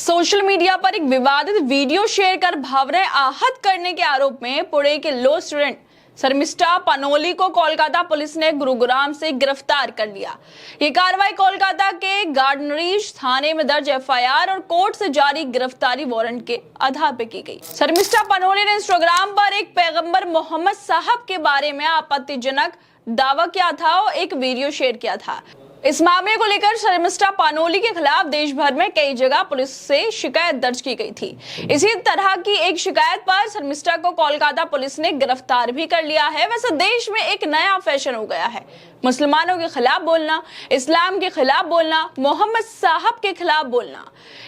Social media पर एक विवादित वीडियो शेयर कर भावनाएं आहत करने के आरोप में पुणे के लॉ स्टूडेंट शर्मिष्ठा पनोली को कोलकाता पुलिस ने गुरुग्राम से गिरफ्तार कर लिया। ये कार्रवाई कोलकाता के गार्डनरीज थाने में दर्ज एफआईआर और कोर्ट से जारी गिरफ्तारी वारंट के आधार पर की गई। शर्मिष्ठा पनोली ने इंस्टाग्राम पर एक पैगंबर मोहम्मद साहब के बारे में आपत्तिजनक दावा किया था और एक वीडियो शेयर किया था। इस मामले को लेकर शर्मिष्ठा पनोली के खिलाफ देश भर में कई जगह पुलिस से शिकायत दर्ज की गई थी। इसी तरह की एक शिकायत पर शर्मिष्ठा को कोलकाता पुलिस ने गिरफ्तार भी कर लिया है। वैसे देश में एक नया फैशन हो गया है मुसलमानों के खिलाफ बोलना, इस्लाम के खिलाफ बोलना, मोहम्मद साहब के खिलाफ बोलना।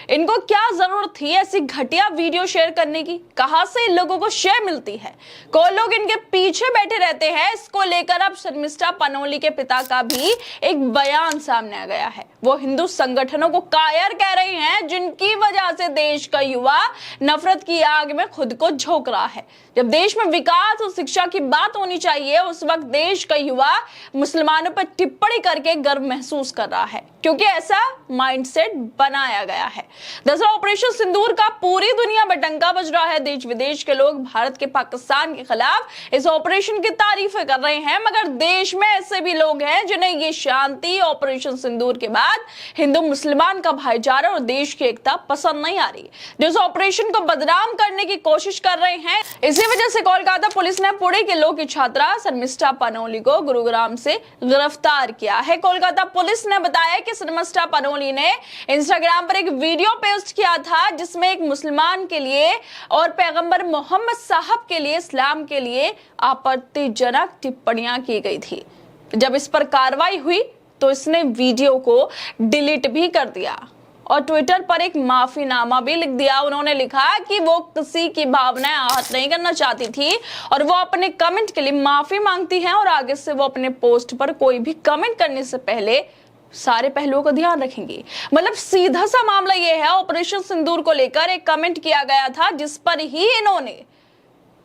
इनको क्या जरूरत थी ऐसी घटिया वीडियो शेयर करने की? कहां से इन लोगों को शेयर मिलती है? कौन लोग इनके पीछे बैठे रहते हैं? इसको लेकर अब शर्मिष्ठा पनोली के पिता का भी एक बयान सामने आ गया है। वो हिंदू संगठनों को कायर कह रहे हैं जिनकी वजह से देश का युवा नफरत की आग में खुद को झोंक रहा है। जब देश में विकास और शिक्षा की बात होनी चाहिए उस वक्त देश का युवा मुसलमानों पर टिप्पणी करके गर्व महसूस कर रहा है, क्योंकि ऐसा माइंडसेट बनाया गया है। दरअसल ऑपरेशन सिंदूर का पूरी दुनिया में डंका बज रहा है। देश विदेश के लोग भारत के पाकिस्तान के खिलाफ इस ऑपरेशन की तारीफें कर रहे हैं, मगर देश में ऐसे भी लोग हैं जिन्हें ये शांति ऑपरेशन सिंदूर के बाद हिंदू मुसलमान का भाईचारा और देश की एकता पसंद नहीं आ रही, जो इस ऑपरेशन को बदनाम करने की कोशिश कर रहे हैं। इसी वजह से कोलकाता पुलिस ने पुणे के लॉ की छात्रा शर्मिष्ठा पनोली को गुरुग्राम से गिरफ्तार किया है। कोलकाता पुलिस ने बताया कि शर्मिष्ठा पनोली ने इंस्टाग्राम पर एक वीडियो पोस्ट किया था जिसमें एक मुसलमान के लिए और पैगंबर मोहम्मद साहब के लिए, इस्लाम के लिए आपत्तिजनक टिप्पणियां की गई थी। जब इस पर कार्रवाई हुई तो इसने वीडियो को डिलीट भी कर दिया और ट्विटर पर एक माफीनामा भी लिख दिया। उन्होंने लिखा कि वो किसी की भावनाएं आहत नहीं करना चाहती थी और वो अपने कमेंट के लिए माफी मांगती हैं और आगे से वो अपने पोस्ट पर कोई भी कमेंट करने से पहले सारे पहलुओं का ध्यान रखेंगी। मतलब सीधा सा मामला ये है, ऑपरेशन सिंदूर को लेकर एक कमेंट किया गया था जिस पर ही इन्होंने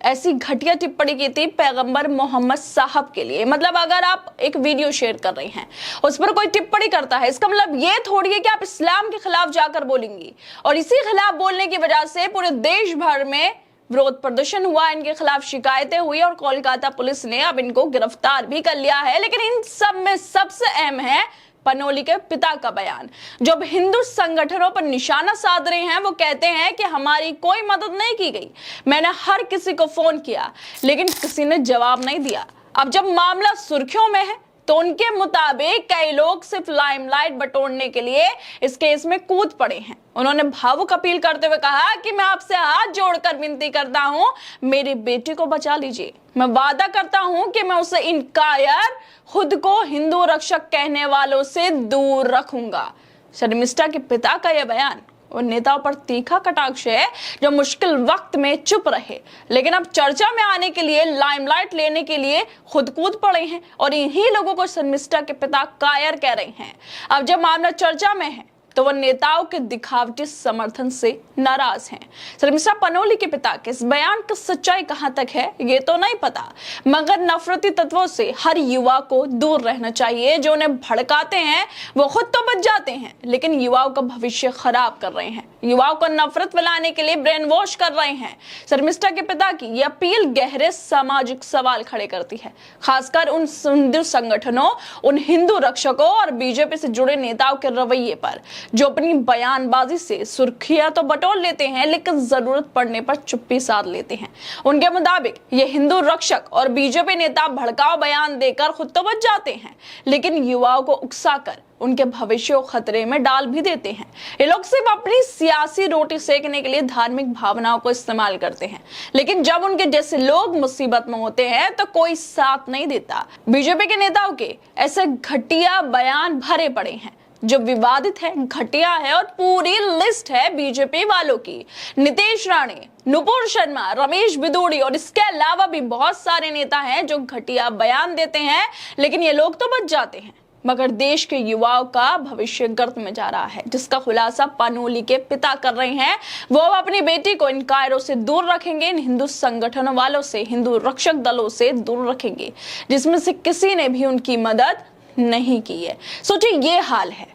ऐसी घटिया टिप्पणी की थी पैगंबर मोहम्मद साहब के लिए। मतलब अगर आप एक वीडियो शेयर कर रहे हैं उस पर कोई टिप्पणी करता है, इसका मतलब ये थोड़ी है कि आप इस्लाम के खिलाफ जाकर बोलेंगी। और इसी खिलाफ बोलने की वजह से पूरे देश भर में विरोध प्रदर्शन हुआ, इनके खिलाफ शिकायतें हुई और कोलकाता पुलिस ने अब इनको गिरफ्तार भी कर लिया है। लेकिन इन सब में सबसे अहम है पनोली के पिता का बयान, जो हिंदू संगठनों पर निशाना साध रहे हैं। वो कहते हैं कि हमारी कोई मदद नहीं की गई, मैंने हर किसी को फोन किया लेकिन किसी ने जवाब नहीं दिया। अब जब मामला सुर्खियों में है तो उनके मुताबिक कई लोग सिर्फ लाइमलाइट बटोरने के लिए इस केस में कूद पड़े हैं। उन्होंने भावुक अपील करते हुए कहा कि मैं आपसे हाथ जोड़कर विनती करता हूं, मेरी बेटी को बचा लीजिए। मैं वादा करता हूं कि मैं उसे इन कायर, खुद को हिंदू रक्षक कहने वालों से दूर रखूंगा। शर्मिष्ठा के पिता का यह बयान उन नेताओं पर तीखा कटाक्ष है जो मुश्किल वक्त में चुप रहे लेकिन अब चर्चा में आने के लिए, लाइमलाइट लेने के लिए खुद कूद पड़े हैं और इन्हीं लोगों को शर्मिष्ठा के पिता कायर कह रहे हैं। अब जब मामला चर्चा में है तो वह नेताओं के दिखावटी समर्थन से नाराज हैं। शर्मिष्ठा पनोली के पिता के इस बयान की सच्चाई कहां तक है ये तो नहीं पता, मगर नफरती तत्वों से हर युवा को दूर रहना चाहिए। जो उन्हें भड़काते हैं वो खुद तो बच जाते हैं लेकिन युवाओं का भविष्य खराब कर रहे हैं, युवाओं को नफरत फैलाने के लिए ब्रेन वॉश कर रहे हैं। शर्मिष्ठा के पिता की यह अपील गहरे सामाजिक सवाल खड़े करती है, खासकर उन हिंदू संगठनों, उन हिंदू रक्षकों और बीजेपी से जुड़े नेताओं के रवैये पर, जो अपनी बयानबाजी से सुर्खियां तो बटोर लेते हैं लेकिन जरूरत पड़ने पर चुप्पी साध लेते हैं। उनके मुताबिक ये हिंदू रक्षक और बीजेपी नेता भड़काऊ बयान देकर खुद तो बच जाते हैं लेकिन युवाओं को उकसाकर उनके भविष्य को खतरे में डाल भी देते हैं। ये लोग सिर्फ अपनी सियासी रोटी सेकने के लिए धार्मिक भावनाओं को इस्तेमाल करते हैं, लेकिन जब उनके जैसे लोग मुसीबत में होते हैं तो कोई साथ नहीं देता। बीजेपी के नेताओं के ऐसे घटिया बयान भरे पड़े हैं जो विवादित है, घटिया है और पूरी लिस्ट है बीजेपी वालों की। नीतीश राणे, नुपुर शर्मा, रमेश बिदूड़ी और इसके अलावा भी बहुत सारे नेता हैं जो घटिया बयान देते हैं लेकिन ये लोग तो बच जाते हैं, मगर देश के युवाओं का भविष्य गर्त में जा रहा है, जिसका खुलासा पनोली के पिता कर रहे हैं। वो अपनी बेटी को इन कायरों से दूर रखेंगे, इन हिंदू संगठनों वालों से, हिंदू रक्षक दलों से दूर रखेंगे जिसमें से किसी ने भी उनकी मदद नहीं की है। सोचिए ये हाल है,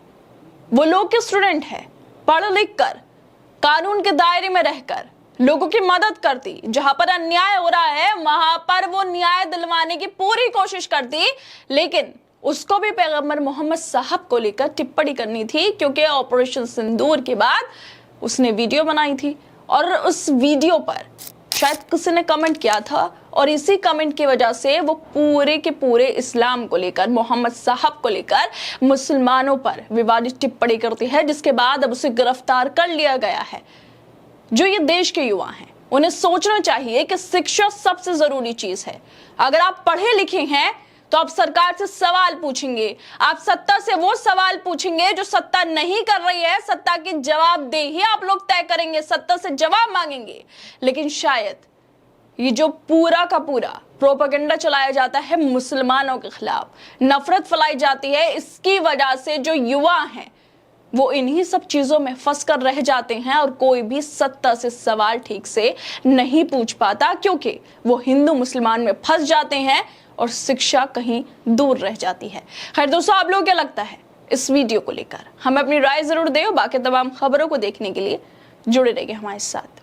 वो लोग के स्टूडेंट है, पढ़ लिख कर कानून के दायरे में रहकर लोगों की मदद करती, जहां पर अन्याय हो रहा है वहां पर वो न्याय दिलवाने की पूरी कोशिश करती। लेकिन उसको भी पैगंबर मोहम्मद साहब को लेकर टिप्पणी करनी थी, क्योंकि ऑपरेशन सिंदूर के बाद उसने वीडियो बनाई थी और उस वीडियो पर शायद किसी ने कमेंट किया था और इसी कमेंट की वजह से वो पूरे के पूरे इस्लाम को लेकर, मोहम्मद साहब को लेकर मुसलमानों पर विवादित टिप्पणी करती है, जिसके बाद अब उसे गिरफ्तार कर लिया गया है। जो ये देश के युवा हैं उन्हें सोचना चाहिए कि शिक्षा सबसे जरूरी चीज है। अगर आप पढ़े लिखे हैं तो आप सरकार से सवाल पूछेंगे, आप सत्ता से वो सवाल पूछेंगे जो सत्ता नहीं कर रही है। सत्ता की जवाबदेही आप लोग तय करेंगे, सत्ता से जवाब मांगेंगे। लेकिन शायद ये जो पूरा का पूरा प्रोपेगेंडा चलाया जाता है मुसलमानों के खिलाफ, नफरत फैलाई जाती है, इसकी वजह से जो युवा हैं वो इन्हीं सब चीजों में फंस कर रह जाते हैं और कोई भी सत्ता से सवाल ठीक से नहीं पूछ पाता, क्योंकि वो हिंदू मुसलमान में फंस जाते हैं और शिक्षा कहीं दूर रह जाती है। खैर दोस्तों, आप लोगों क्या लगता है इस वीडियो को लेकर? हमें अपनी राय जरूर दें। बाकी तमाम खबरों को देखने के लिए जुड़े रहिए हमारे साथ।